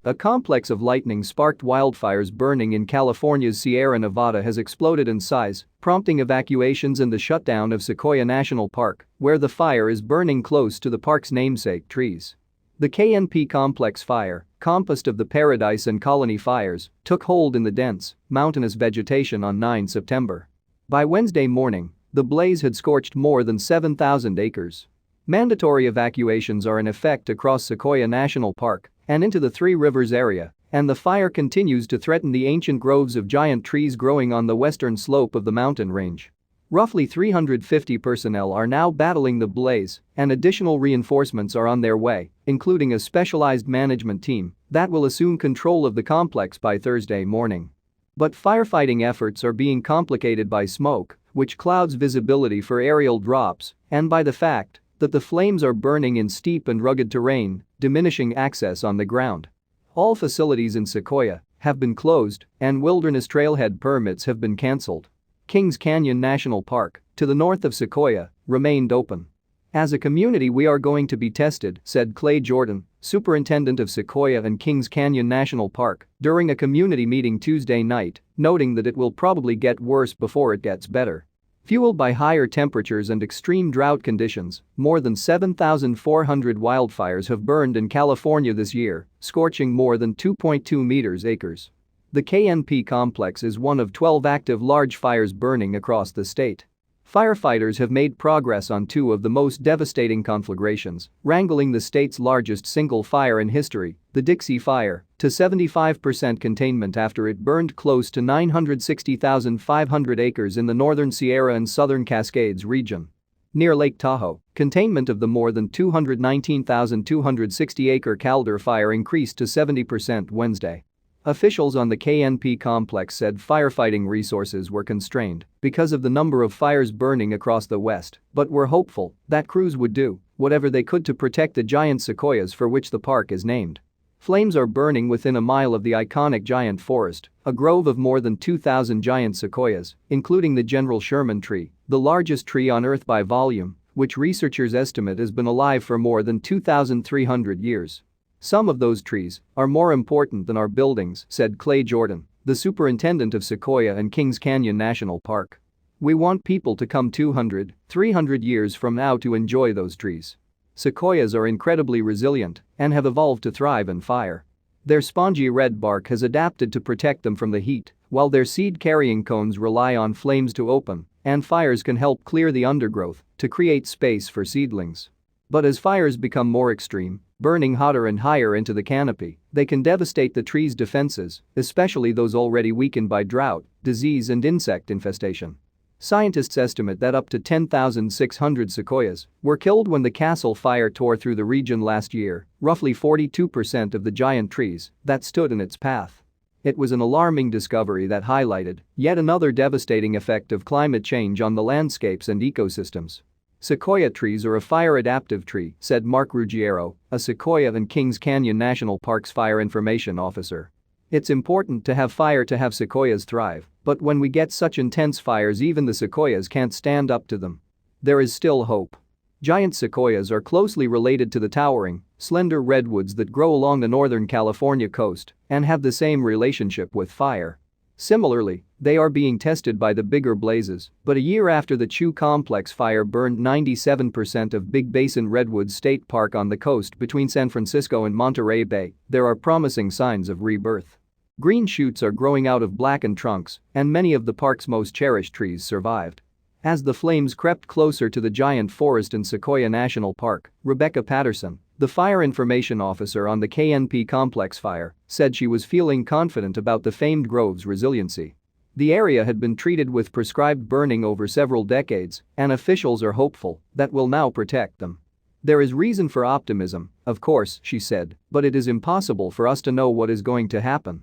A complex of lightning-sparked wildfires burning in California's Sierra Nevada has exploded in size, prompting evacuations and the shutdown of Sequoia National Park, where the fire is burning close to the park's namesake trees. The KNP Complex fire, composed of the Paradise and Colony fires, took hold in the dense, mountainous vegetation on 9 September. By Wednesday morning, the blaze had scorched more than 7,000 acres. Mandatory evacuations are in effect across Sequoia National Park and into the Three Rivers area, and the fire continues to threaten the ancient groves of giant trees growing on the western slope of the mountain range. Roughly 350 personnel are now battling the blaze, and additional reinforcements are on their way, including a specialized management team that will assume control of the complex by Thursday morning. But firefighting efforts are being complicated by smoke, which clouds visibility for aerial drops, and by the fact that the flames are burning in steep and rugged terrain, diminishing access on the ground. All facilities in Sequoia have been closed, and wilderness trailhead permits have been cancelled. Kings Canyon National Park, to the north of Sequoia, remained open. "As a community we are going to be tested," said Clay Jordan, superintendent of Sequoia and Kings Canyon National Park, during a community meeting Tuesday night, noting that it will probably get worse before it gets better. Fueled by higher temperatures and extreme drought conditions, more than 7,400 wildfires have burned in California this year, scorching more than 2.2 acres. The KNP Complex is one of 12 active large fires burning across the state. Firefighters have made progress on two of the most devastating conflagrations, wrangling the state's largest single fire in history, the Dixie fire, to 75% containment after it burned close to 960,500 acres in the northern Sierra and southern Cascades region. Near Lake Tahoe, containment of the more than 219,260-acre Caldor fire increased to 70% Wednesday. Officials on the KNP complex said firefighting resources were constrained because of the number of fires burning across the west, but were hopeful that crews would do whatever they could to protect the giant sequoias for which the park is named. Flames are burning within a mile of the iconic giant forest, a grove of more than 2,000 giant sequoias, including the General Sherman tree, the largest tree on Earth by volume, which researchers estimate has been alive for more than 2,300 years. "Some of those trees are more important than our buildings," said Clay Jordan, the superintendent of Sequoia and Kings Canyon National Park. "We want people to come 200, 300 years from now to enjoy those trees." Sequoias are incredibly resilient and have evolved to thrive in fire. Their spongy red bark has adapted to protect them from the heat, while their seed-carrying cones rely on flames to open, and fires can help clear the undergrowth to create space for seedlings. But as fires become more extreme, burning hotter and higher into the canopy, they can devastate the tree's defenses, especially those already weakened by drought, disease and insect infestation. Scientists estimate that up to 10,600 sequoias were killed when the Castle fire tore through the region last year, roughly 42% of the giant trees that stood in its path. It was an alarming discovery that highlighted yet another devastating effect of climate change on the landscapes and ecosystems. Sequoia trees are a fire-adaptive tree, said Mark Ruggiero, a Sequoia and Kings Canyon National Park's fire information officer. "It's important to have fire to have sequoias thrive, but when we get such intense fires even the sequoias can't stand up to them. There is still hope." Giant sequoias are closely related to the towering, slender redwoods that grow along the northern California coast and have the same relationship with fire. Similarly, they are being tested by the bigger blazes, but a year after the Chew Complex fire burned 97% of Big Basin Redwoods State Park on the coast between San Francisco and Monterey Bay, there are promising signs of rebirth. Green shoots are growing out of blackened trunks, and many of the park's most cherished trees survived. As the flames crept closer to the giant forest in Sequoia National Park, Rebecca Patterson, the fire information officer on the KNP Complex fire, said she was feeling confident about the famed grove's resiliency. The area had been treated with prescribed burning over several decades, and officials are hopeful that will now protect them. "There is reason for optimism, of course," she said, "but it is impossible for us to know what is going to happen."